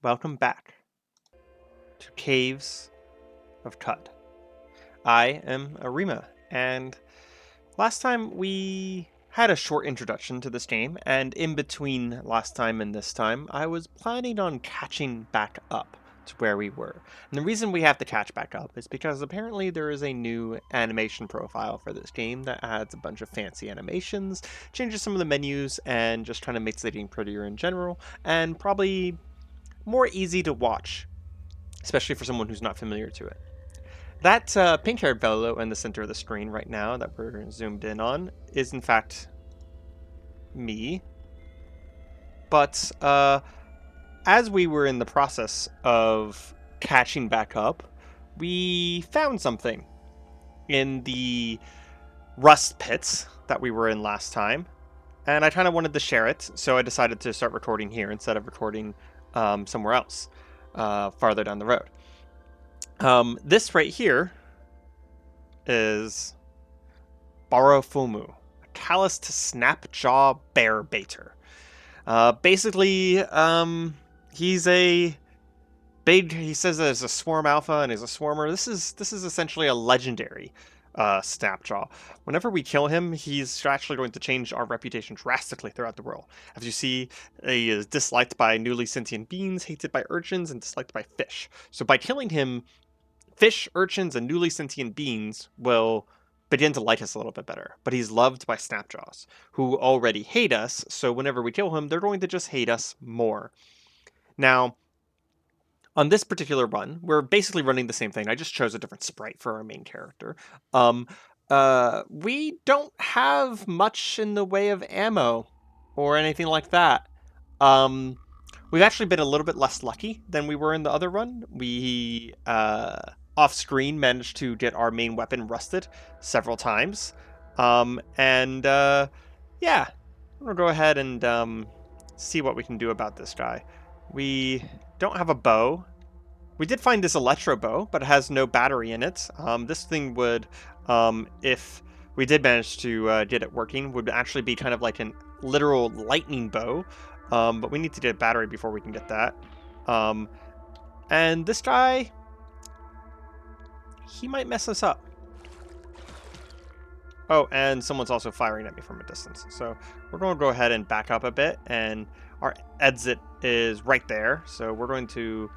welcome back to Caves of Qud. I am Arima, and last time we had a short introduction to this game, and in between last time and this time, I was planning on catching back up to where we were. And the reason we have to catch back up is because apparently there is a new animation profile for this game that adds a bunch of fancy animations, changes some of the menus, and just kind of makes the game prettier in general, and probably more easy to watch, especially for someone who's not familiar to it. That pink-haired fellow in the center of the screen right now that we're zoomed in on is in fact me. But as we were in the process of catching back up, we found something in the rust pits that we were in last time. And I kind of wanted to share it, so I decided to start recording here instead of recording somewhere else farther down the road. This right here is Barofumu, a calloused snap-jaw bear baiter. Basically, he's a big. He says there's a swarm alpha and he's a swarmer. This is essentially a legendary Snapjaw. Whenever we kill him, he's actually going to change our reputation drastically throughout the world. As you see, he is disliked by newly sentient beings, hated by urchins, and disliked by fish. So by killing him, fish, urchins, and newly sentient beings will begin to like us a little bit better. But he's loved by Snapjaws, who already hate us, so whenever we kill him, they're going to just hate us more. Now, on this particular run, we're basically running the same thing. I just chose a different sprite for our main character. We don't have much in the way of ammo or anything like that. We've actually been a little bit less lucky than we were in the other run. We, off screen, managed to get our main weapon rusted several times. Yeah, I'm gonna go ahead and see what we can do about this guy. We don't have a bow. We did find this electro bow, but it has no battery in it. This thing would, if we did manage to get it working, would actually be kind of like an literal lightning bow. But we need to get a battery before we can get that. And this guy, he might mess us up. Oh, and someone's also firing at me from a distance. So we're going to go ahead and back up a bit, and our exit is right there. So we're going to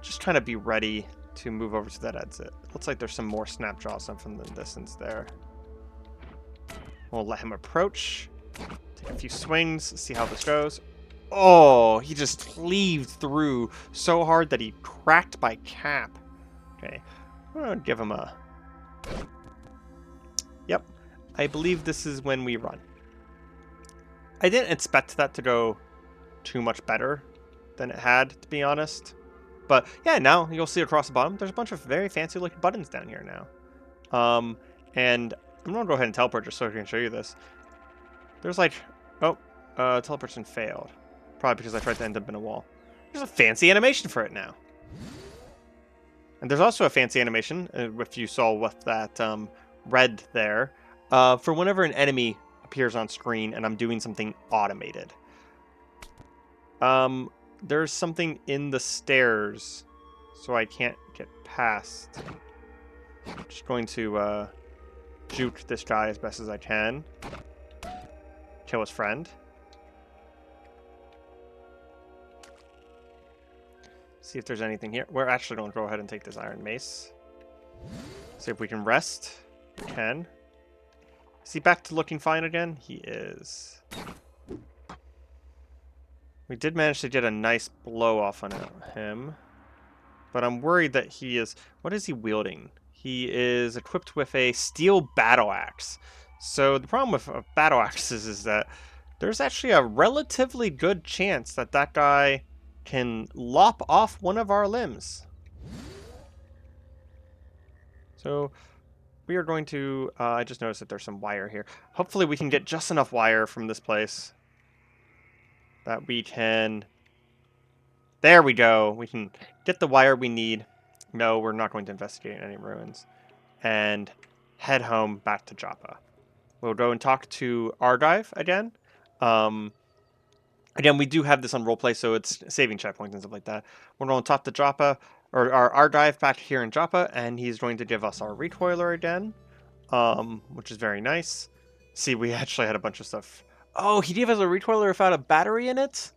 just kind of be ready to move over to that exit. Looks like there's some more Snapjaws from the distance there. We'll let him approach. Take a few swings, see how this goes. Oh, he just cleaved through so hard that he cracked my cap. Okay, I'm gonna give him a... Yep, I believe this is when we run. I didn't expect that to go too much better than it had, to be honest. But yeah, now you'll see across the bottom, there's a bunch of very fancy looking buttons down here now. And I'm gonna go ahead and teleport just so I can show you this. There's like, oh, teleportation failed. Probably because I tried to end up in a wall. There's a fancy animation for it now. And there's also a fancy animation, if you saw with that red there, for whenever an enemy appears on screen and I'm doing something automated. There's something in the stairs, so I can't get past. I'm just going to juke this guy as best as I can. Kill his friend. See if there's anything here. We're actually going to go ahead and take this iron mace. See if we can rest. We can. Is he back to looking fine again? He is. We did manage to get a nice blow off on him. But I'm worried that he is... What is he wielding? He is equipped with a steel battle axe. So the problem with battle axes is that there's actually a relatively good chance that that guy can lop off one of our limbs. So we are going to... I just noticed that there's some wire here. Hopefully we can get just enough wire from this place that we can... There we go. We can get the wire we need. No, we're not going to investigate any ruins. And head home back to Joppa. We'll go and talk to Argive again. Again, we do have this on roleplay, so it's saving checkpoints and stuff like that. We're going to talk to Joppa, or our Argive back here in Joppa, and he's going to give us our recoiler again, which is very nice. See, we actually had a bunch of stuff. Oh, he gave us a recoiler without a battery in it?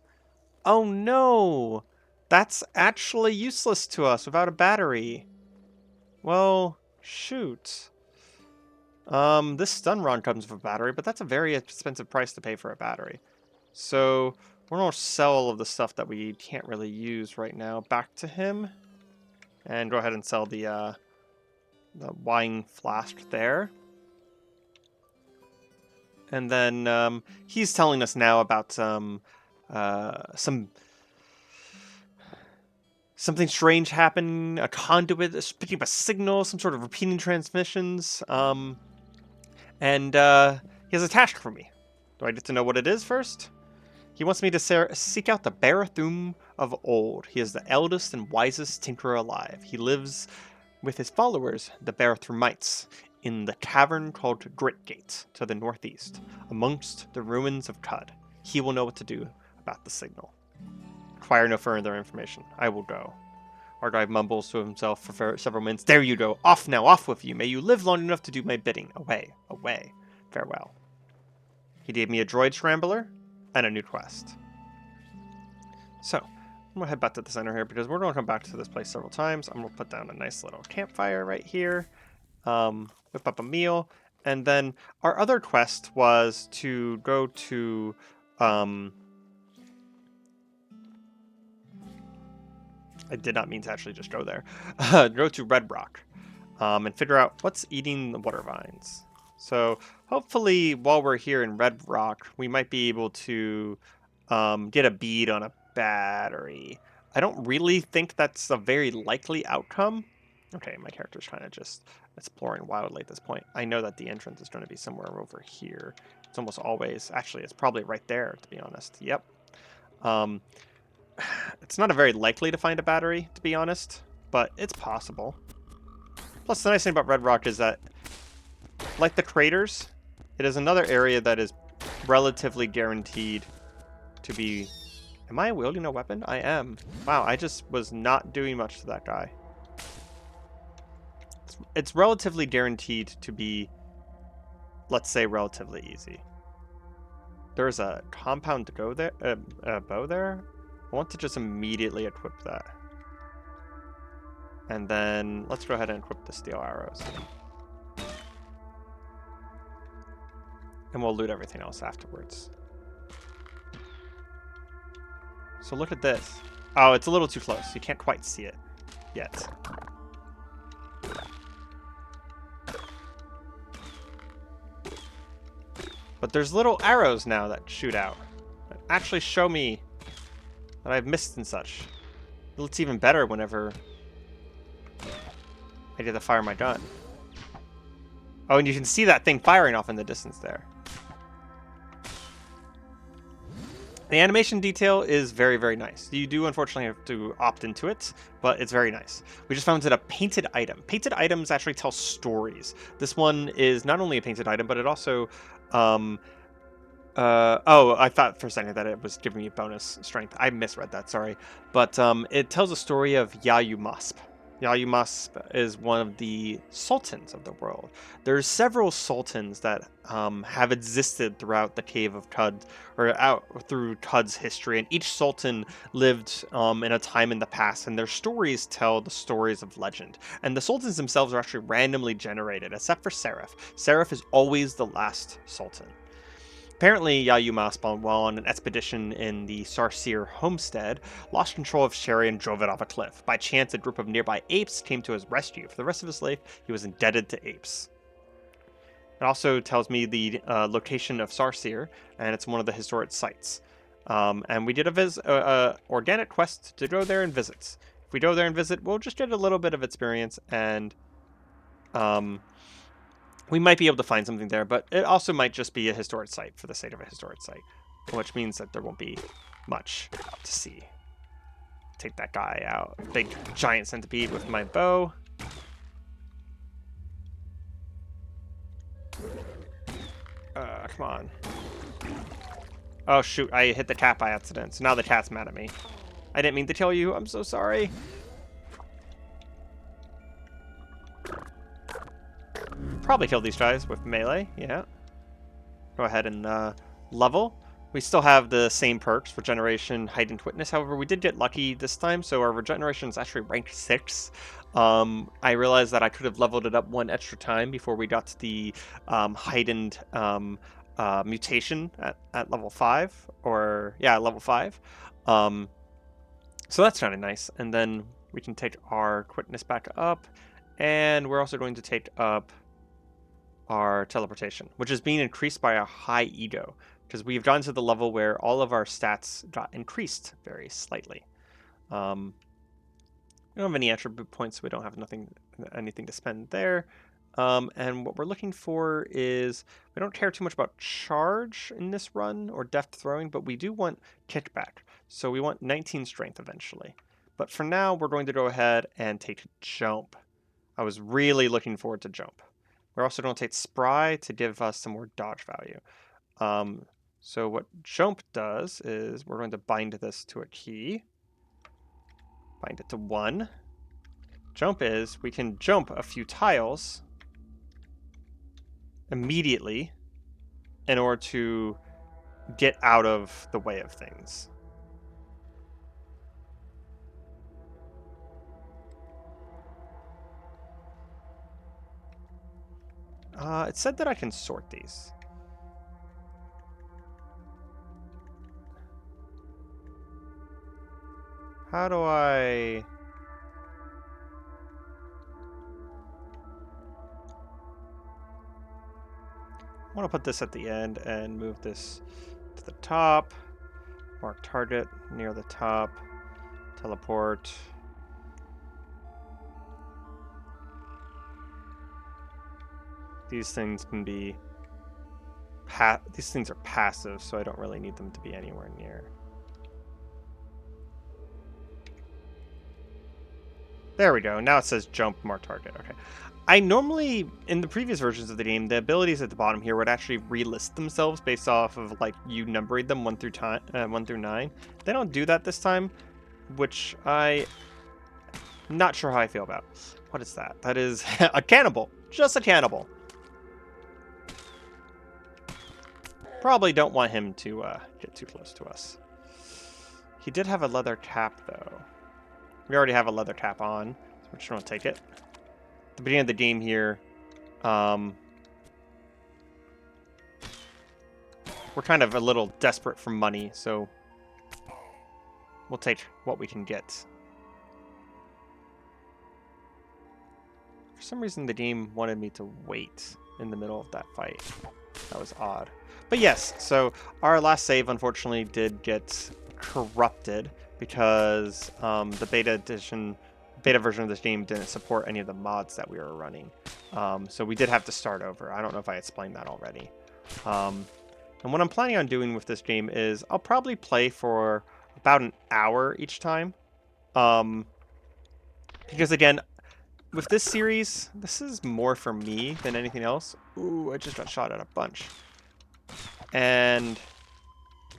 Oh no! That's actually useless to us without a battery. Well, shoot. This stun rod comes with a battery, but that's a very expensive price to pay for a battery. So we're going to sell all of the stuff that we can't really use right now back to him. And go ahead and sell the wine flask there. And then he's telling us now about something strange happened, a conduit picking up a signal, some sort of repeating transmissions. And he has a task for me. Do I get to know what it is first? He wants me to seek out the Barathum of old. He is the eldest and wisest tinkerer alive. He lives with his followers, the Barathumites, in the cavern called Gritgate to the northeast, amongst the ruins of Qud. He will know what to do about the signal. Require no further information. I will go. Argive mumbles to himself for several minutes. There you go. Off now, off with you. May you live long enough to do my bidding. Away, away. Farewell. He gave me a droid scrambler and a new quest. So, I'm going to head back to the center here because we're going to come back to this place several times. I'm going to put down a nice little campfire right here. Whip up a meal. And then our other quest was to go to... I did not mean to actually just go there. Go to Red Rock and figure out what's eating the water vines. So hopefully while we're here in Red Rock, we might be able to get a bead on a battery. I don't really think that's a very likely outcome. Okay, my character's kind of just exploring wildly at this point. I know that the entrance is going to be somewhere over here. It's almost always, actually, it's probably right there, to be honest. Yep. It's not a very likely to find a battery, to be honest, but it's possible. Plus, the nice thing about Red Rock is that, like the craters, it is another area that is relatively guaranteed to be... Am I wielding a weapon? I am. Wow, I just was not doing much to that guy. It's relatively guaranteed to be, let's say, relatively easy. There's a compound to go there, a bow there. I want to just immediately equip that. And then let's go ahead and equip the steel arrows. And we'll loot everything else afterwards. So look at this. Oh, it's a little too close. You can't quite see it yet. But there's little arrows now that shoot out. That actually show me that I've missed and such. It looks even better whenever I get to fire my gun. Oh, and you can see that thing firing off in the distance there. The animation detail is very, very nice. You do unfortunately have to opt into it, but it's very nice. We just found it a painted item. Painted items actually tell stories. This one is not only a painted item, but it also... oh, I thought for a second that it was giving me bonus strength. I misread that, sorry. But it tells a story of Yayumasp. Yayumasp is one of the sultans of the world. There's several sultans that have existed throughout the Cave of Qud, or out through Qud's history, and each sultan lived in a time in the past, and their stories tell the stories of legend. And the sultans themselves are actually randomly generated, except for Seraph. Seraph is always the last sultan. Apparently, Yayumasp, while on an expedition in the Sarseer homestead, lost control of Sherry and drove it off a cliff. By chance, a group of nearby apes came to his rescue. For the rest of his life, he was indebted to apes. It also tells me the location of Sarseer, and it's one of the historic sites. And we did a organic quest to go there and visit. If we go there and visit, we'll just get a little bit of experience, and we might be able to find something there, but it also might just be a historic site for the sake of a historic site, which means that there won't be much to see. Take that guy out. Big giant centipede with my bow. Come on. Oh shoot, I hit the cat by accident, so now the cat's mad at me. I didn't mean to kill you, I'm so sorry. Probably kill these guys with melee, yeah. Go ahead and level. We still have the same perks, regeneration, heightened witness. However, we did get lucky this time, so our regeneration is actually ranked 6. I realized that I could have leveled it up one extra time before we got to the heightened mutation at level 5, or yeah, level 5. So that's kind of nice. And then we can take our quickness back up, and we're also going to take up our teleportation, which is being increased by a high ego, because we've gotten to the level where all of our stats got increased very slightly. We don't have any attribute points, so we don't have anything to spend there. And what we're looking for is, we don't care too much about charge in this run or deft throwing, but we do want kickback. So we want 19 strength eventually. But for now, we're going to go ahead and take jump. I was really looking forward to jump. We're also going to take spry to give us some more dodge value. So what jump does is we're going to bind this to a key. Bind it to 1. Jump is we can jump a few tiles immediately in order to get out of the way of things. It said that I can sort these. How do I... I want to put this at the end and move this to the top. Mark target near the top. Teleport. These things can be... These things are passive, so I don't really need them to be anywhere near. There we go. Now it says jump, mark target. Okay. I normally, in the previous versions of the game, the abilities at the bottom here would actually relist themselves based off of, like, you numbering them 1 through 9. They don't do that this time, which I'm not sure how I feel about. What is that? That is a cannibal. Just a cannibal. Probably don't want him to get too close to us. He did have a leather cap, though. We already have a leather cap on, so we're just going to take it. At the beginning of the game here, we're kind of a little desperate for money, so we'll take what we can get. For some reason, the game wanted me to wait in the middle of that fight. That was odd. But yes, so our last save, unfortunately, did get corrupted because the beta version of this game didn't support any of the mods that we were running. So we did have to start over. I don't know if I explained that already. And what I'm planning on doing with this game is I'll probably play for about an hour each time. Because again, with this series, this is more for me than anything else. Ooh, I just got shot at a bunch. And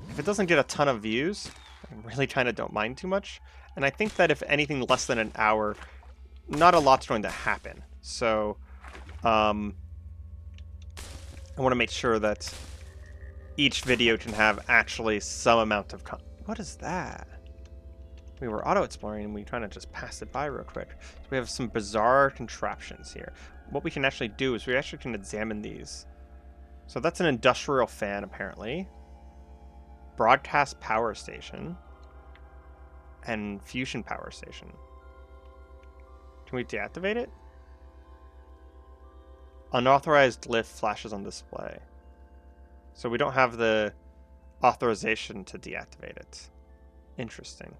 if it doesn't get a ton of views, I really kind of don't mind too much. And I think that if anything less than an hour, not a lot's going to happen. So I want to make sure that each video can have actually some amount of What is that? We were auto-exploring and we kind of just passed it by real quick. So we have some bizarre contraptions here. What we can actually do is we actually can examine these. So that's an industrial fan, apparently. Broadcast power station. And fusion power station. Can we deactivate it? Unauthorized glyph flashes on display. So we don't have the authorization to deactivate it. Interesting.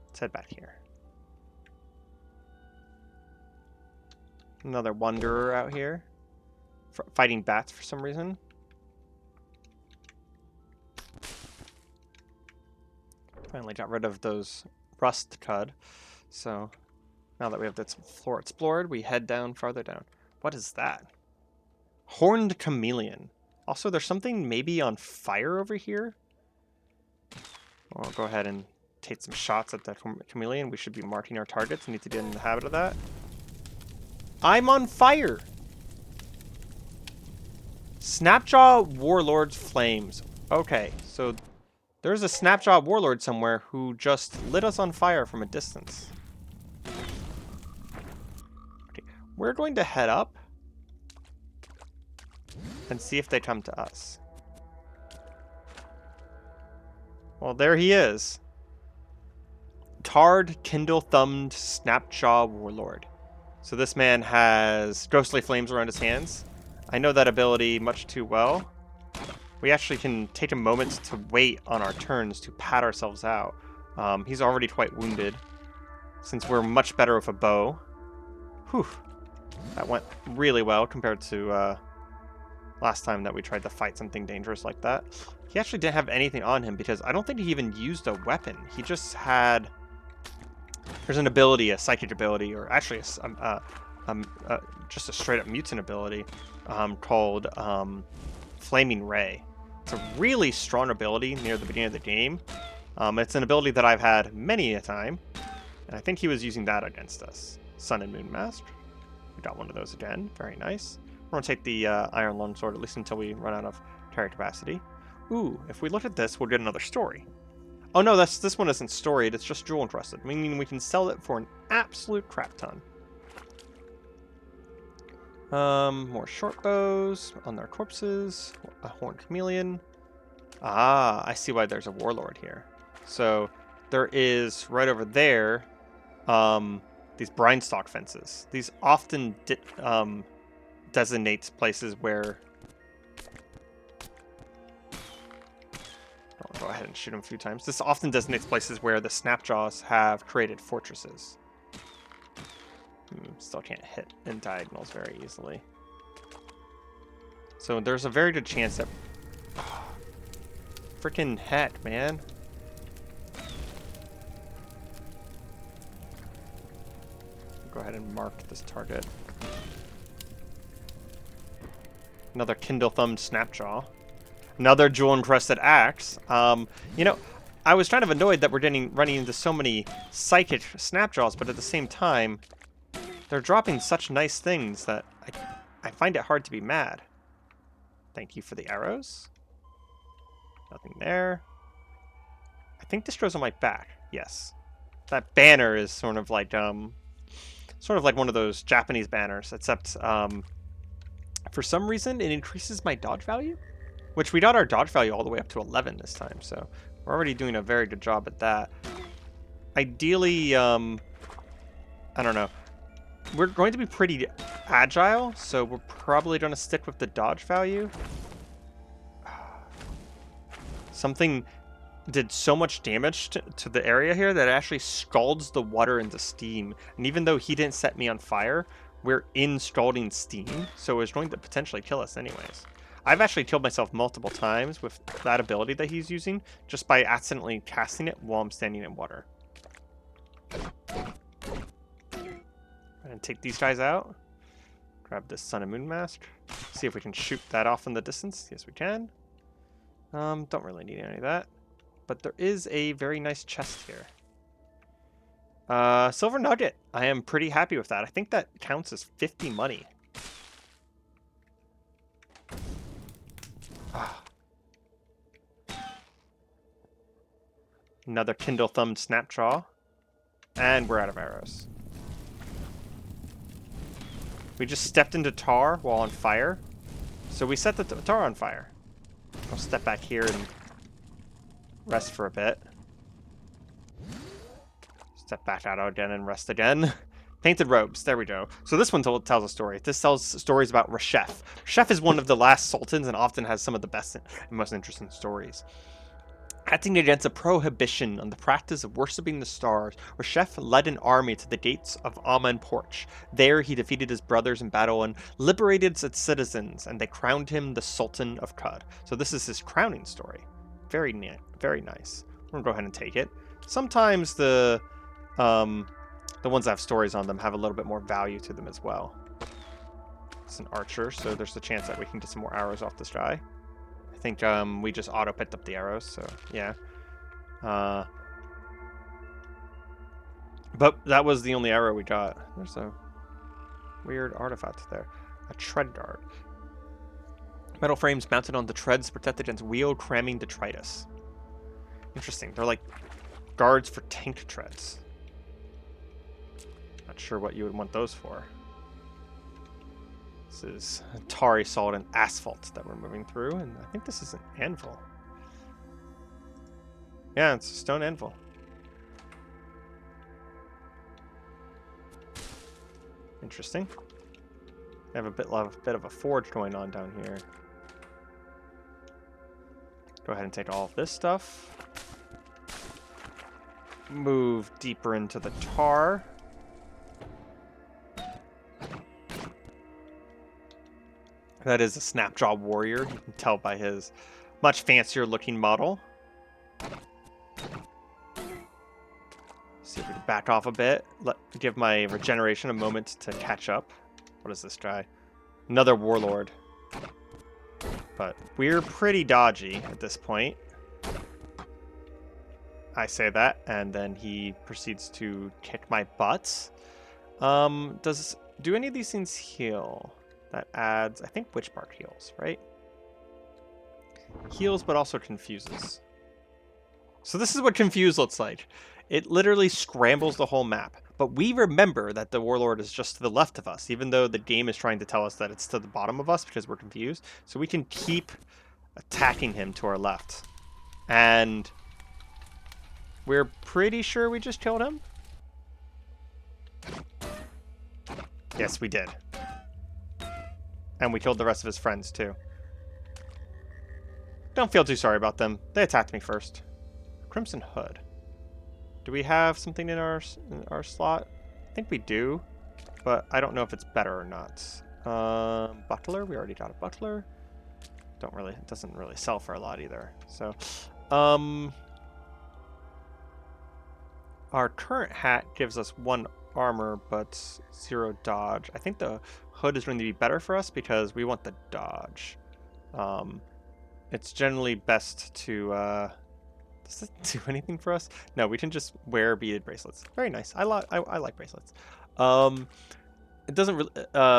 Let's head back here. Another wanderer out here. Fighting bats for some reason. Finally got rid of those rust Qud. So now that we have this floor explored, we head down farther down. What is that? Horned chameleon. Also, there's something maybe on fire over here. I'll go ahead and take some shots at the chameleon. We should be marking our targets. Need to get in the habit of that. I'm on fire! Snapjaw Warlord's Flames. Okay, so there's a Snapjaw Warlord somewhere who just lit us on fire from a distance. Okay, we're going to head up and see if they come to us. Well, there he is. Tarred, Kindle-thumbed Snapjaw Warlord. So this man has ghostly flames around his hands. I know that ability much too well. We actually can take a moment to wait on our turns to pad ourselves out. He's already quite wounded, since we're much better with a bow. Whew. That went really well compared to last time that we tried to fight something dangerous like that. He actually didn't have anything on him because I don't think he even used a weapon. He just had... There's an ability, a psychic ability, or actually just a straight-up mutant ability called Flaming Ray. It's a really strong ability near the beginning of the game. It's an ability that I've had many a time, and I think he was using that against us. Sun and Moon Mask. We got one of those again. Very nice. We're going to take the Iron Longsword, at least until we run out of carry capacity. Ooh, if we look at this, we'll get another story. Oh no, this one isn't storied, it's just jewel encrusted, meaning we can sell it for an absolute crap ton. More short bows on their corpses, a horned chameleon. Ah, I see why there's a warlord here. So there is right over there, these brinestock fences. These often designate places where... I'll go ahead and shoot him a few times. This often designates places where the Snapjaws have created fortresses. Still can't hit in diagonals very easily. So there's a very good chance that... Freaking heck, man. Go ahead and mark this target. Another Kindle-thumbed Snapjaw. Another jewel-encrusted axe. You know, I was kind of annoyed that we're running into so many psychic Snapjaws, but at the same time, they're dropping such nice things that I find it hard to be mad. Thank you for the arrows. Nothing there. I think this goes on my back. Yes. That banner is sort of like one of those Japanese banners, except for some reason it increases my dodge value. Which we got our dodge value all the way up to 11 this time, so we're already doing a very good job at that. Ideally, I don't know. We're going to be pretty agile, so we're probably going to stick with the dodge value. Something did so much damage to the area here that it actually scalds the water into steam. And even though he didn't set me on fire, we're in scalding steam, so it's going to potentially kill us anyways. I've actually killed myself multiple times with that ability that he's using, just by accidentally casting it while I'm standing in water. And take these guys out. Grab this Sun and Moon Mask. See if we can shoot that off in the distance. Yes, we can. Don't really need any of that. But there is a very nice chest here. Silver Nugget. I am pretty happy with that. I think that counts as 50 money. Another Kindle-thumbed Snapjaw. And we're out of arrows. We just stepped into tar while on fire. So we set the tar on fire. I'll step back here and rest for a bit. Step back out again and rest again. Painted robes. There we go. So this one tells a story. This tells stories about Reshef. Reshef is one of the last sultans and often has some of the best and most interesting stories. Acting against a prohibition on the practice of worshipping the stars, Reshef led an army to the gates of Amen Porch. There he defeated his brothers in battle and liberated its citizens, and they crowned him the Sultan of Qud. So this is his crowning story. Very neat, very nice. We're gonna go ahead and take it. Sometimes the ones that have stories on them have a little bit more value to them as well. It's an archer, so there's a chance that we can get some more arrows off this guy. think we just auto picked up the arrows, so yeah. But that was the only arrow we got. There's a weird artifact there. A tread dart. Metal frames mounted on the treads protect against wheel cramming detritus. Interesting. They're like guards for tank treads. Not sure what you would want those for. This is tarry salt and asphalt that we're moving through, and I think this is an anvil. Yeah, it's a stone anvil. Interesting. I have a bit of a forge going on down here. Go ahead and take all of this stuff. Move deeper into the tar. That is a snapjaw warrior. You can tell by his much fancier looking model. See if we can back off a bit. Give my regeneration a moment to catch up. What is this guy? Another warlord. But we're pretty dodgy at this point. I say that, and then he proceeds to kick my butts. Do any of these things heal? That adds, I think witch bark heals, right? Heals, but also confuses. So this is what confuse looks like. It literally scrambles the whole map. But we remember that the warlord is just to the left of us, even though the game is trying to tell us that it's to the bottom of us because we're confused. So we can keep attacking him to our left. And we're pretty sure we just killed him. Yes, we did. And we killed the rest of his friends, too. Don't feel too sorry about them. They attacked me first. Crimson Hood. Do we have something in our slot? I think we do, but I don't know if it's better or not. Butler. We already got a butler. It doesn't really sell for a lot either. So, our current hat gives us 1 armor, but 0 dodge. I think the hood is going to be better for us because we want the dodge. It's generally best to, does it do anything for us? No, we can just wear beaded bracelets. Very nice. I like bracelets. It doesn't really,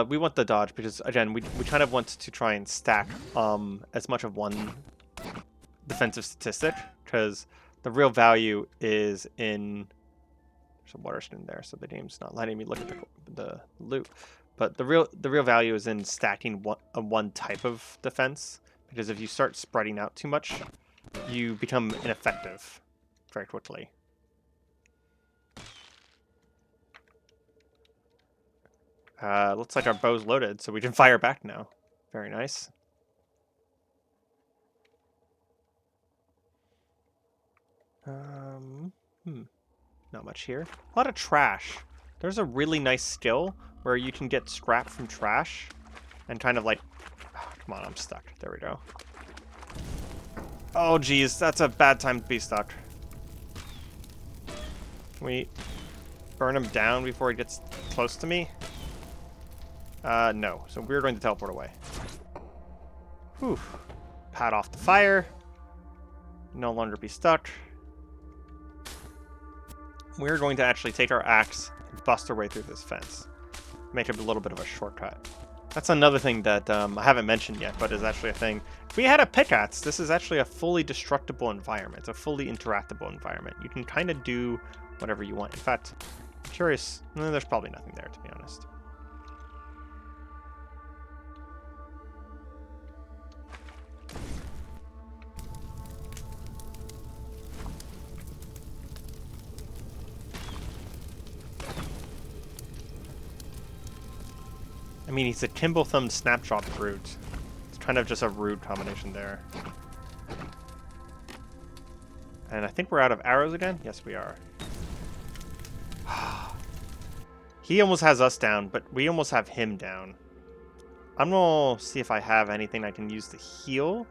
we want the dodge because, again, we kind of want to try and stack as much of one defensive statistic because the real value is in... There's a water skin there, so the game's not letting me look at the loot. But the real value is in stacking one type of defense, because if you start spreading out too much, you become ineffective very quickly. Looks like our bow's loaded, so we can fire back now. Very nice. Not much here. A lot of trash. There's a really nice skill where you can get scrap from trash and kind of like... Oh, come on, I'm stuck. There we go. Oh, geez. That's a bad time to be stuck. Can we burn him down before he gets close to me? No. So we're going to teleport away. Whew. Pat off the fire. No longer be stuck. We're going to actually take our axe and bust our way through this fence. Make it a little bit of a shortcut. That's another thing that I haven't mentioned yet, but is actually a thing. If we had a pickaxe, this is actually a fully destructible environment. It's a fully interactable environment. You can kind of do whatever you want. In fact, I'm curious. There's probably nothing there, to be honest. I mean, he's a Kimble-thumbed snapshot brute. It's kind of just a rude combination there. And I think we're out of arrows again? Yes, we are. He almost has us down, but we almost have him down. I'm gonna see if I have anything I can use to heal.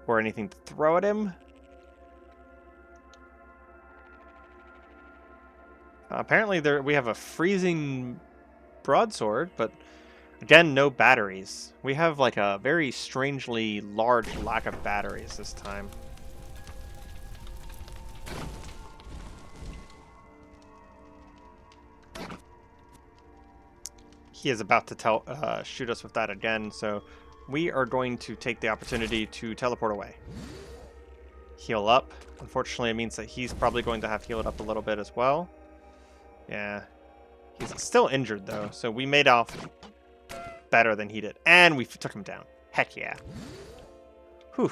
Or anything to throw at him. Apparently we have a freezing broadsword, but Again, no batteries. We have like a very strangely large lack of batteries this time. He is about to shoot us with that again, so we are going to take the opportunity to teleport away. Heal up. Unfortunately, it means that he's probably going to have healed up a little bit as well. Yeah. He's still injured, though, so we made off better than he did. And we took him down. Heck yeah. Whew.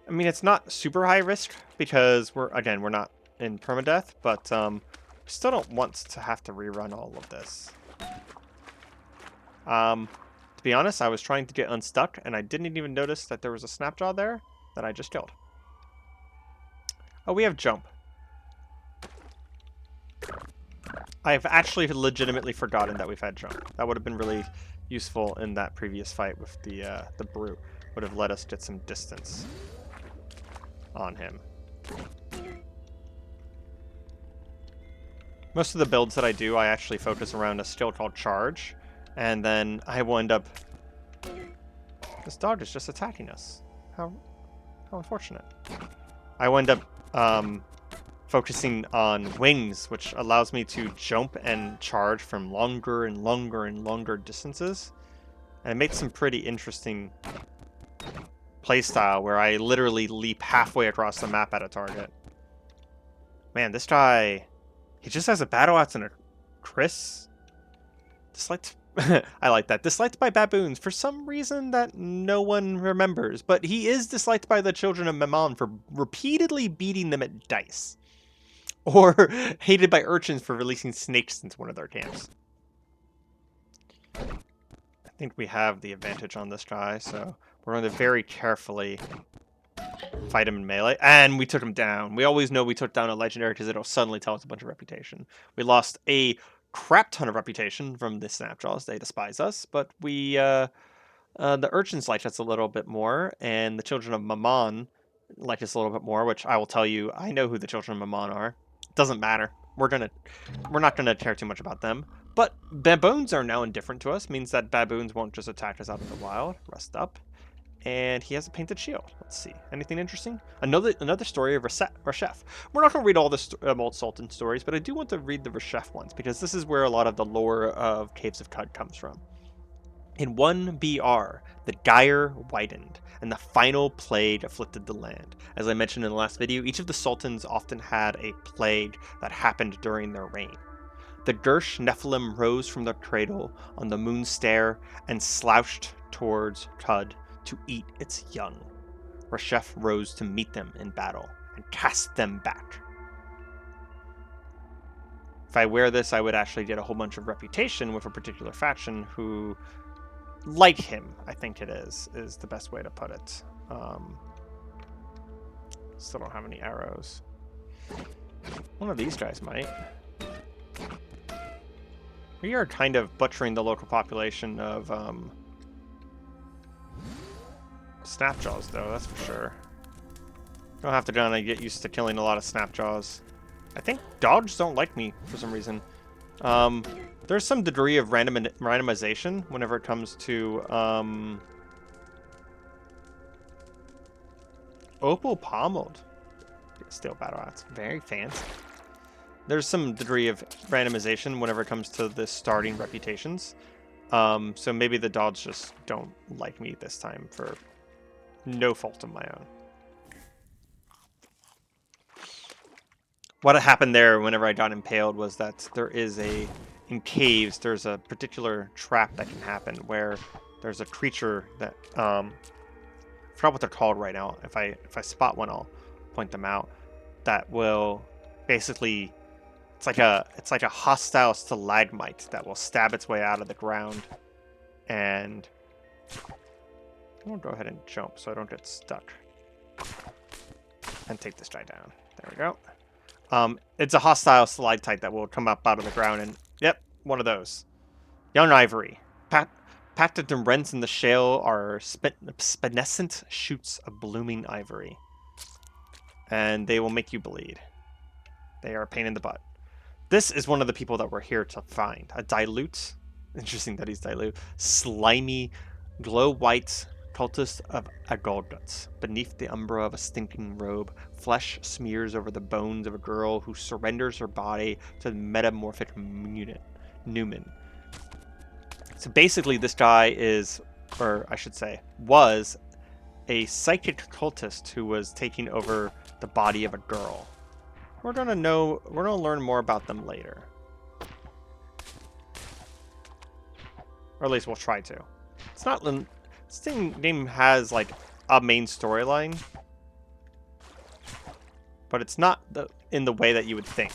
I mean, it's not super high risk because we're not in permadeath, but we still don't want to have to rerun all of this. To be honest, I was trying to get unstuck, and I didn't even notice that there was a snapjaw there that I just killed. Oh, we have jump. I've actually legitimately forgotten that we've had jump. That would have been really useful in that previous fight with the brute. Would have let us get some distance on him. Most of the builds that I do, I actually focus around a skill called charge, and then I will end up... This dog is just attacking us. How unfortunate. I will end up focusing on wings, which allows me to jump and charge from longer and longer and longer distances. And it makes some pretty interesting playstyle where I literally leap halfway across the map at a target. Man, this guy, he just has a battle axe and a Chris. Disliked. I like that. Disliked by baboons for some reason that no one remembers, but he is disliked by the children of Mammon for repeatedly beating them at dice. Or hated by urchins for releasing snakes into one of their camps. I think we have the advantage on this guy, so we're going to very carefully fight him in melee. And we took him down. We always know we took down a legendary because it'll suddenly tell us a bunch of reputation. We lost a crap ton of reputation from the snapjaws. They despise us, but we the urchins like us a little bit more, and the children of Mammon like us a little bit more, which I will tell you, I know who the children of Mammon are. It doesn't matter. We're not gonna care too much about them. But baboons are now indifferent to us, means that baboons won't just attack us out in the wild. Rest up. And he has a painted shield. Let's see. Anything interesting? Another story of Reshef. We're not going to read all the old Sultan stories, but I do want to read the Reshef ones, because this is where a lot of the lore of Caves of Qud comes from. In 1 BR, the Gyre widened, and the final plague afflicted the land. As I mentioned in the last video, each of the sultans often had a plague that happened during their reign. The Girsh Nephilim rose from their cradle on the moon stair and slouched towards Qud to eat its young. Reshef rose to meet them in battle and cast them back. If I wear this, I would actually get a whole bunch of reputation with a particular faction who like him, I think it is the best way to put it. Still don't have any arrows. One of these guys might. We are kind of butchering the local population of snapjaws, though, that's for sure. Don't have to kind of get used to killing a lot of snapjaws. I think dogs don't like me for some reason. There's some degree of randomization whenever it comes to opal pommeled steel battle axe. Very fancy. There's some degree of randomization whenever it comes to the starting reputations. So maybe the dogs just don't like me this time for no fault of my own. What happened there whenever I got impaled was that in caves, there's a particular trap that can happen where there's a creature that, I forgot what they're called right now. If I spot one, I'll point them out. That will basically, it's like a hostile stalagmite that will stab its way out of the ground. And I'm gonna go ahead and jump so I don't get stuck. And take this guy down. There we go. It's a hostile stalactite that will come up out of the ground, and yep, one of those. Young ivory. Packed and rents in the shale are spinescent shoots of blooming ivory. And they will make you bleed. They are a pain in the butt. This is one of the people that we're here to find. A dilute. Interesting that he's dilute. Slimy, glow-white cultist of Agolguts. Beneath the umbra of a stinking robe, flesh smears over the bones of a girl who surrenders her body to the metamorphic Newman. So basically this guy is, or I should say, was a psychic cultist who was taking over the body of a girl. We're gonna learn more about them later. Or at least we'll try to. It's not, this game has like a main storyline, but it's not in the way that you would think.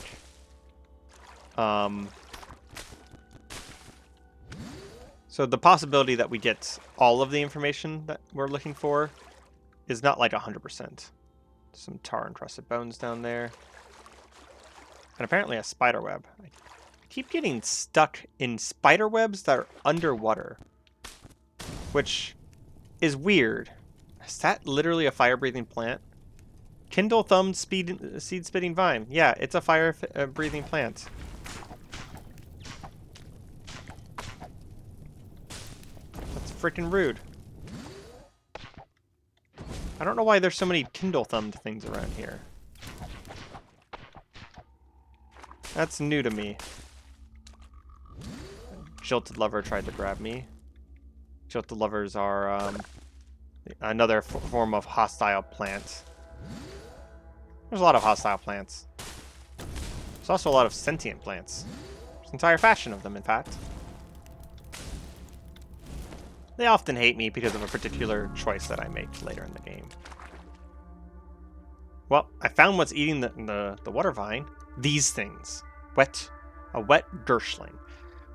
So the possibility that we get all of the information that we're looking for is not like 100%. Some tar-encrusted bones down there. And apparently a spider web. I keep getting stuck in spider webs that are underwater, which is weird. Is that literally a fire-breathing plant? Kindle-thumbed seed-spitting vine. Yeah, it's a fire-breathing plant. That's freaking rude. I don't know why there's so many Kindle-thumbed things around here. That's new to me. Jilted lover tried to grab me. Jilted lovers are another form of hostile plant. There's a lot of hostile plants. There's also a lot of sentient plants. There's an entire faction of them, in fact. They often hate me because of a particular choice that I make later in the game. Well, I found what's eating the water vine. These things. A wet Girshling.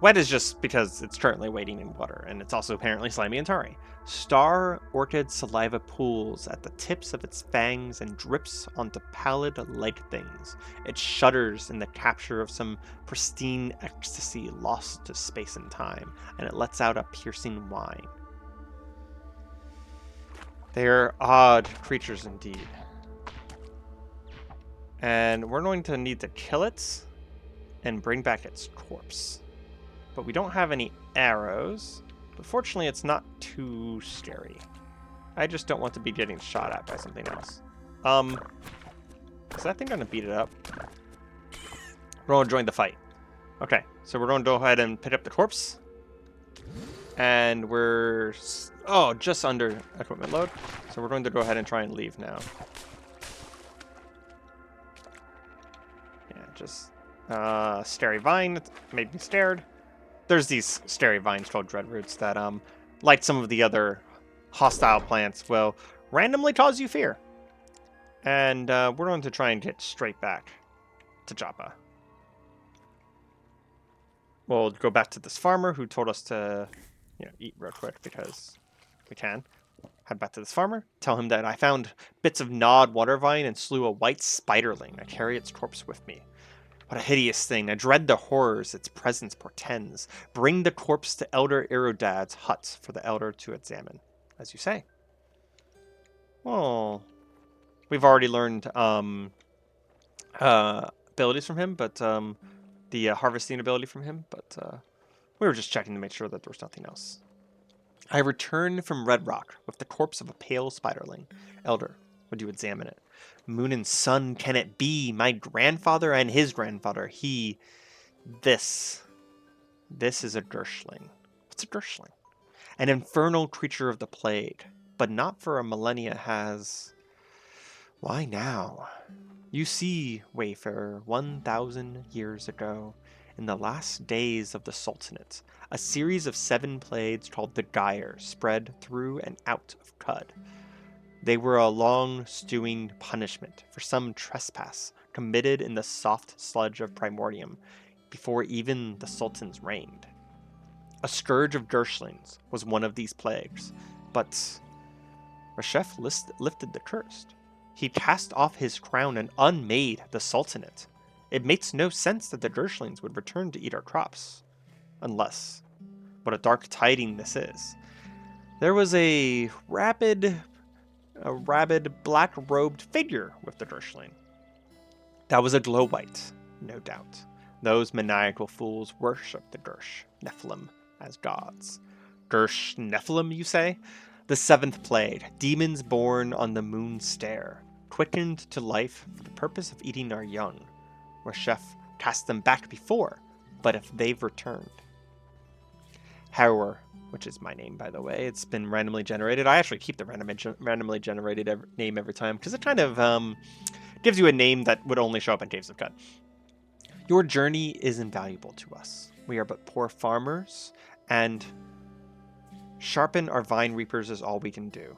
Wet is just because it's currently wading in water, and it's also apparently slimy and tarry. Star orchid saliva pools at the tips of its fangs and drips onto pallid leg things. It shudders in the capture of some pristine ecstasy lost to space and time, and it lets out a piercing whine. They're odd creatures indeed. And we're going to need to kill it and bring back its corpse. But we don't have any arrows. But fortunately, it's not too scary. I just don't want to be getting shot at by something else. Is that thing gonna beat it up? We're gonna join the fight. Okay, so we're gonna go ahead and pick up the corpse. And we're, just under equipment load. So we're going to go ahead and try and leave now. Yeah, just starry vine made me scared. There's these starry vines called dreadroots that, like some of the other hostile plants, will randomly cause you fear. And we're going to try and get straight back to Joppa. We'll go back to this farmer who told us to, eat real quick because we can. Head back to this farmer, tell him that I found bits of gnawed water vine and slew a white spiderling. I carry its corpse with me. What a hideous thing. I dread the horrors its presence portends. Bring the corpse to Elder Irodad's hut for the elder to examine. As you say. Oh. We've already learned abilities from him, but the harvesting ability from him, but we were just checking to make sure that there was nothing else. I returned from Red Rock with the corpse of a pale spiderling. Elder, would you examine it? Moon and sun can it be? My grandfather and his grandfather. This is a Girshling. What's a Girshling? An infernal creature of the plague, but not for a millennia has... Why now? You see, Wayfarer, 1,000 years ago, in the last days of the Sultanate, a series of 7 plagues called the Gyre spread through and out of Qud. They were a long stewing punishment for some trespass committed in the soft sludge of Primordium before even the Sultans reigned. A scourge of Girshlings was one of these plagues, but Reshef lifted the curse. He cast off his crown and unmade the Sultanate. It makes no sense that the Girshlings would return to eat our crops. Unless, what a dark tiding this is. There was a rabid black-robed figure with the Girshling. That was a glow-white, no doubt. Those maniacal fools worshipped the Girsh, Nephilim, as gods. Nephilim, you say? The seventh plague, demons born on the moon's stare, quickened to life for the purpose of eating our young. Where Chef cast them back before, but if they've returned. Harrower, which is my name, by the way, it's been randomly generated. I actually keep the randomly generated name every time because it kind of gives you a name that would only show up in Caves of Qud. Your journey is invaluable to us. We are but poor farmers, and sharpen our vine reapers is all we can do.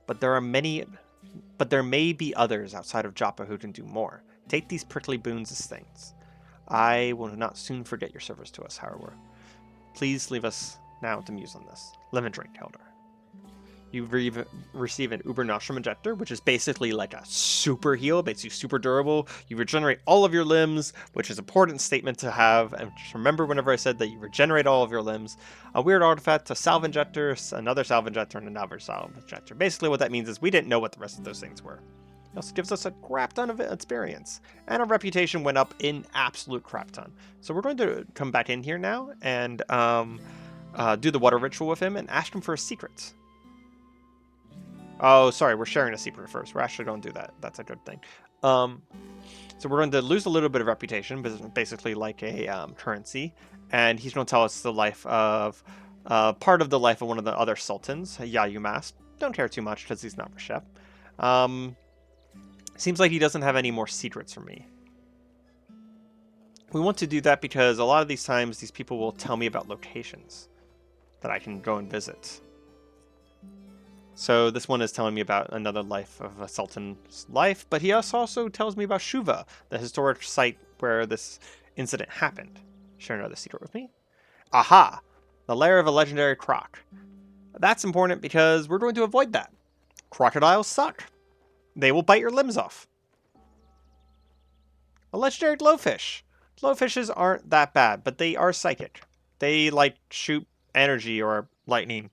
But there may be others outside of Joppa who can do more. Take these prickly boons as things. I will not soon forget your service to us, Harrower. Please leave us now to muse on this. Live and drink, Elder. You receive an Uber Nostrum Injector, which is basically like a super heal. It makes you super durable. You regenerate all of your limbs, which is an important statement to have. And just remember whenever I said that you regenerate all of your limbs. A weird artifact, a salve injector, another salve injector, and another salve injector. Basically what that means is we didn't know what the rest of those things were. It also gives us a crap ton of experience. And our reputation went up in absolute crap ton. So we're going to come back in here now and do the water ritual with him and ask him for a secret. Oh, sorry, we're sharing a secret first. We're actually going to do that. That's a good thing. So we're going to lose a little bit of reputation, but it's basically like a currency. And he's going to tell us the life of, part of the life of one of the other sultans, Yayumas. Don't care too much because he's not Reshep. Seems like he doesn't have any more secrets for me. We want to do that because a lot of these times, these people will tell me about locations that I can go and visit. So this one is telling me about another life of a sultan's life, but he also tells me about Shuva, the historic site where this incident happened. Share another secret with me? Aha! The lair of a legendary croc. That's important because we're going to avoid that. Crocodiles suck. They will bite your limbs off. A legendary glowfish. Glowfishes aren't that bad, but they are psychic. They like shoot energy or lightning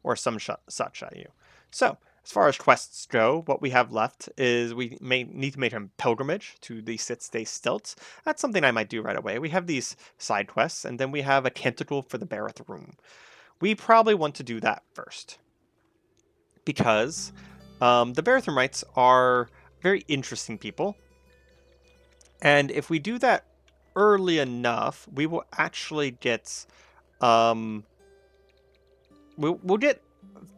or some such at you. So, as far as quests go, what we have left is we may need to make a pilgrimage to the Sitz-Day Stilts. That's something I might do right away. We have these side quests, and then we have a canticle for the Bareth Room. We probably want to do that first. Because the Bareth are very interesting people. And if we do that early enough, we will actually get... we'll get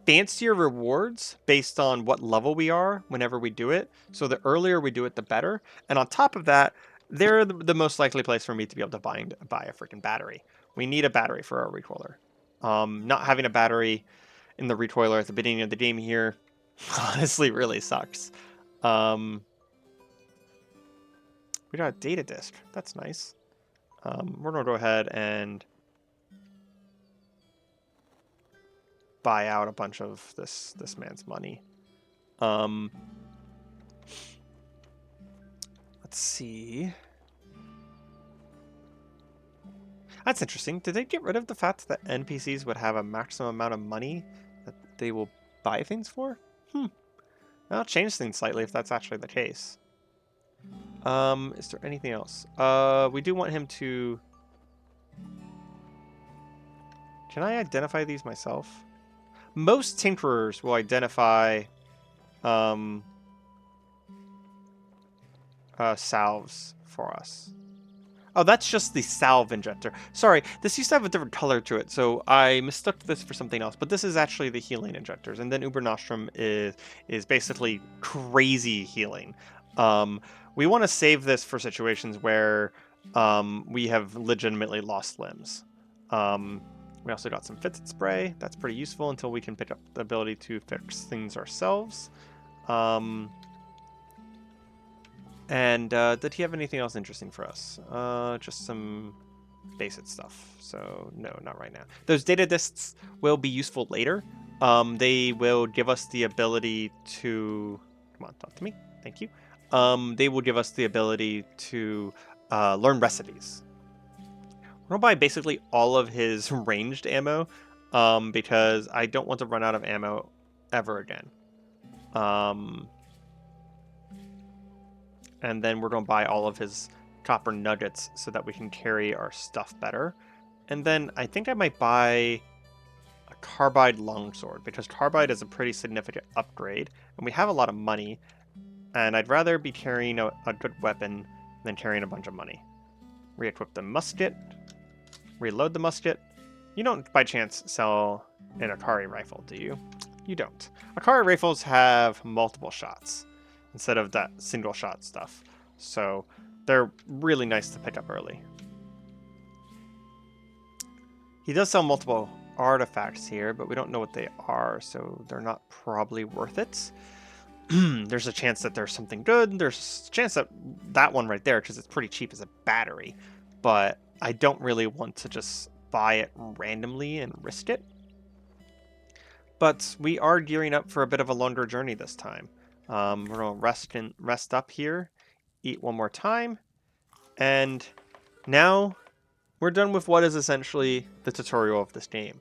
fancier rewards based on what level we are whenever we do it. So the earlier we do it, the better. And on top of that, they're the most likely place for me to be able to buy a freaking battery. We need a battery for our recoiler. Not having a battery in the recoiler at the beginning of the game here honestly really sucks. We got a data disk. That's nice. We're going to go ahead and buy out a bunch of this man's money. Let's see. That's interesting. Did they get rid of the fact that NPCs would have a maximum amount of money that they will buy things for? That'll change things slightly if that's actually the case. Is there anything else? We do want him to... Can I identify these myself? Most tinkerers will identify salves for us. Oh, that's just the salve injector. Sorry, this used to have a different color to it, so I mistook this for something else. But this is actually the healing injectors, and then Uber Nostrum is basically crazy healing. We want to save this for situations where we have legitimately lost limbs. We also got some Fitted Spray. That's pretty useful until we can pick up the ability to fix things ourselves. And did he have anything else interesting for us? Just some basic stuff. So no, not right now. Those data discs will be useful later. They will give us the ability to... Come on, talk to me. Thank you. They will give us the ability to learn recipes. We're going to buy basically all of his ranged ammo because I don't want to run out of ammo ever again. And then we're going to buy all of his copper nuggets so that we can carry our stuff better. And then I think I might buy a carbide longsword, because carbide is a pretty significant upgrade, and we have a lot of money, and I'd rather be carrying a good weapon than carrying a bunch of money. Re-equip the musket, reload the musket. You don't, by chance, sell an Akari rifle, do you? You don't. Akari rifles have multiple shots instead of that single shot stuff, so they're really nice to pick up early. He does sell multiple artifacts here, but we don't know what they are, so they're not probably worth it. There's a chance that there's something good. There's a chance that that one right there, because it's pretty cheap, is a battery. But I don't really want to just buy it randomly and risk it. But we are gearing up for a bit of a longer journey this time. We're going to rest up here, eat one more time, and now we're done with what is essentially the tutorial of this game.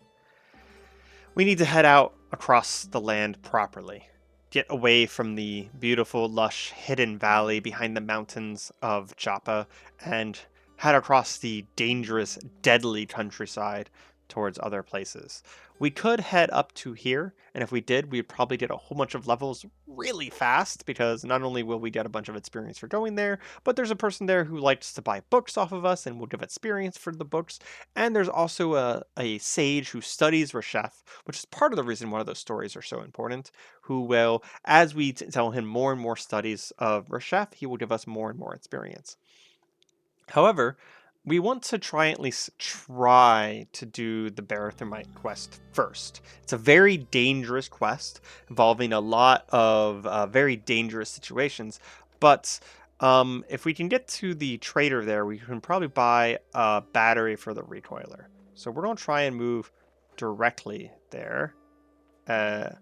We need to head out across the land properly. Get away from the beautiful, lush, hidden valley behind the mountains of Joppa and head across the dangerous, deadly countryside towards other places. We could head up to here, and if we did, we'd probably get a whole bunch of levels really fast, because not only will we get a bunch of experience for going there, but there's a person there who likes to buy books off of us and will give experience for the books. And there's also a sage who studies Reshef, which is part of the reason why those stories are so important, who will, as we tell him more and more studies of Reshef, he will give us more and more experience. However, we want to at least try to do the Barathermite quest first. It's a very dangerous quest involving a lot of very dangerous situations, but if we can get to the trader there, we can probably buy a battery for the recoiler. So we're going to try and move directly there. Oh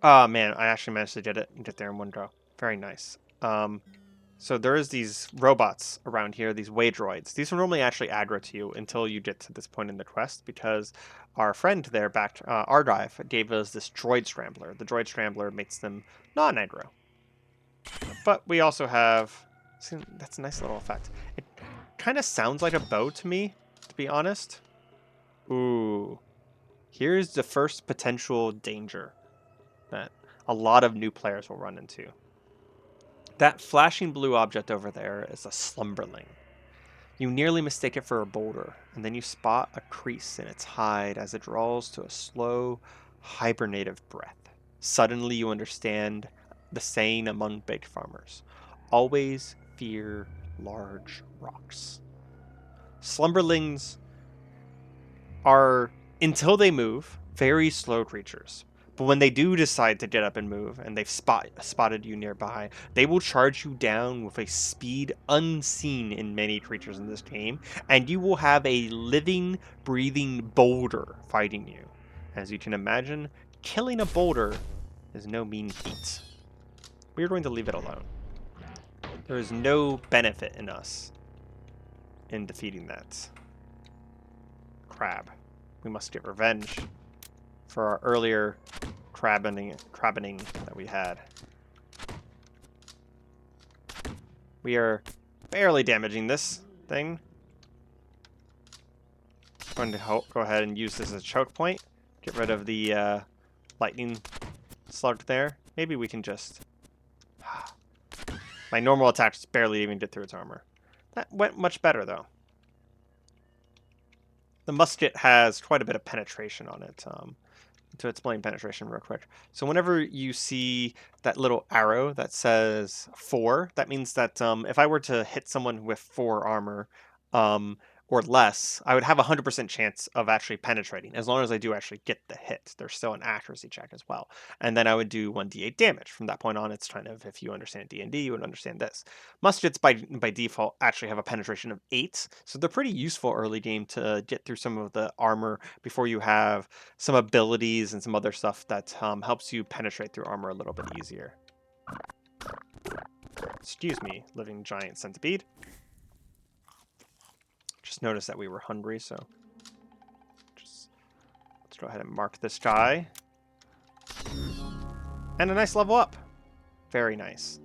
man, I actually managed to get there in one go. Very nice. So there is these robots around here, these way droids. These are normally actually aggro to you until you get to this point in the quest, because our friend there, Argive, gave us this droid scrambler. The droid scrambler makes them non-aggro. But we also have... See, that's a nice little effect. It kind of sounds like a bow to me, to be honest. Ooh. Here's the first potential danger that a lot of new players will run into. That flashing blue object over there is a slumberling. You nearly mistake it for a boulder, and then you spot a crease in its hide as it draws to a slow, hibernative breath. Suddenly you understand the saying among big farmers: always fear large rocks. Slumberlings are, until they move, very slow creatures. But when they do decide to get up and move, and they've spotted you nearby, they will charge you down with a speed unseen in many creatures in this game, and you will have a living, breathing boulder fighting you. As you can imagine, killing a boulder is no mean feat. We're going to leave it alone. There is no benefit in us in defeating that crab. We must get revenge for our earlier crabbening that we had. We are barely damaging this thing. I'm going to go ahead and use this as a choke point. Get rid of the lightning slug there. Maybe we can just... My normal attacks barely even get through its armor. That went much better, though. The musket has quite a bit of penetration on it. To explain penetration real quick. So whenever you see that little arrow that says 4, that means that if I were to hit someone with 4 armor or less, I would have a 100% chance of actually penetrating, as long as I do actually get the hit. There's still an accuracy check as well. And then I would do 1d8 damage. From that point on, it's kind of, if you understand D&D, you would understand this. Muskets by default actually have a penetration of 8, so they're pretty useful early game to get through some of the armor before you have some abilities and some other stuff that helps you penetrate through armor a little bit easier. Excuse me, living giant centipede. Just noticed that we were hungry, so let's go ahead and mark this guy. And a nice level up. Very nice.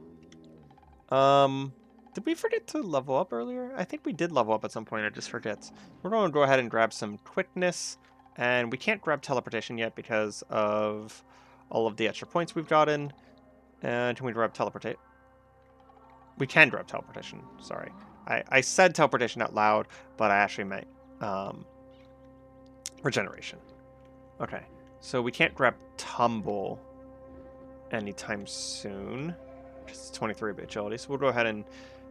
Did we forget to level up earlier? I think we did level up at some point. I just forget. We're going to go ahead and grab some quickness. And we can't grab teleportation yet because of all of the extra points we've gotten. And can we grab teleportate? We can grab teleportation. Sorry. I said teleportation out loud, but I actually meant regeneration. Okay. So we can't grab tumble anytime soon. It's 23-bit agility. So we'll go ahead and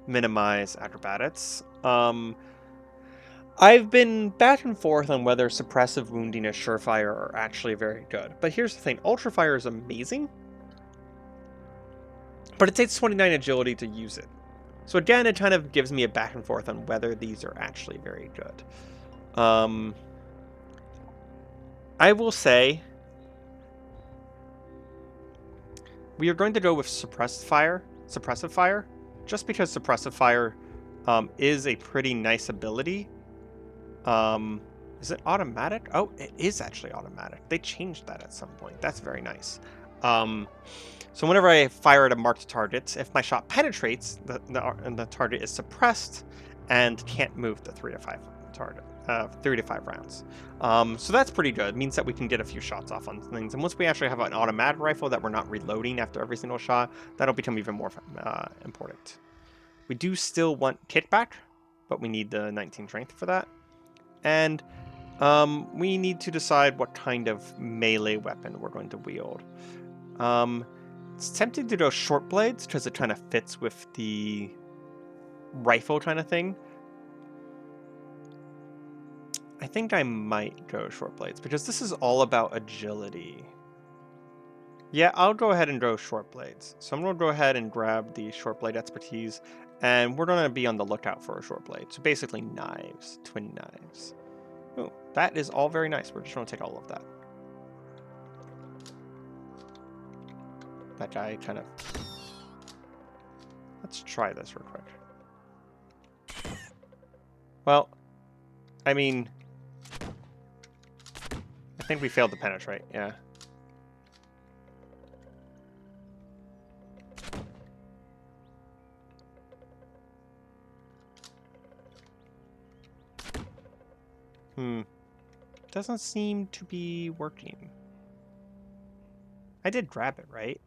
minimize acrobatics. I've been back and forth on whether suppressive wounding and surefire are actually very good. But here's the thing. Ultrafire is amazing. But it takes 29 agility to use it. So again, it kind of gives me a back and forth on whether these are actually very good. I will say we are going to go with suppressive fire, just because suppressive fire is a pretty nice ability. Is it automatic? Oh, it is actually automatic. They changed that at some point. That's very nice. So whenever I fire at a marked target, if my shot penetrates, the target is suppressed and can't move the 3 to 5 target, 3 to 5 rounds. So that's pretty good. It means that we can get a few shots off on things. And once we actually have an automatic rifle that we're not reloading after every single shot, that'll become even more important. We do still want kickback, but we need the 19 strength for that. And we need to decide what kind of melee weapon we're going to wield. It's tempting to go short blades because it kind of fits with the rifle kind of thing. I think I might go short blades because this is all about agility. Yeah, I'll go ahead and go short blades. So I'm going to go ahead and grab the short blade expertise, and we're going to be on the lookout for a short blade. So basically knives, twin knives. Oh, that is all very nice. We're just going to take all of that. That guy kind of... Let's try this real quick. Well, I mean... I think we failed to penetrate, yeah. Doesn't seem to be working. I did grab it, right?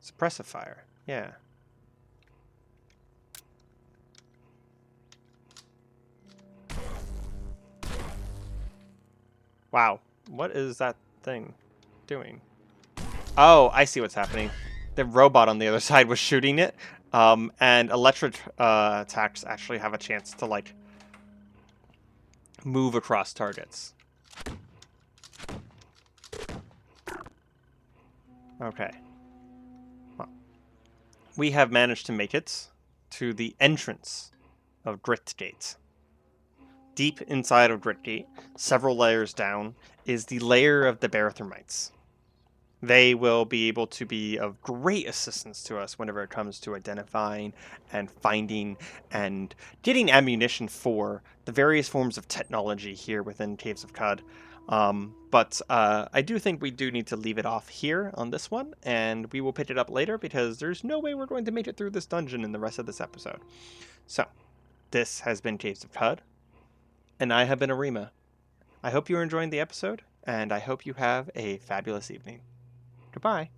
Suppressive fire, yeah. Wow, what is that thing doing? Oh, I see what's happening. The robot on the other side was shooting it, and electric attacks actually have a chance to, like, move across targets. Okay. Well, we have managed to make it to the entrance of Gritgate. Deep inside of Gritgate, several layers down, is the lair of the bear thermites. They will be able to be of great assistance to us whenever it comes to identifying and finding and getting ammunition for the various forms of technology here within Caves of Qud. But I do think we do need to leave it off here on this one, and we will pick it up later because there's no way we're going to make it through this dungeon in the rest of this episode. So, this has been Caves of Qud, and I have been Arima. I hope you're enjoying the episode, and I hope you have a fabulous evening. Goodbye.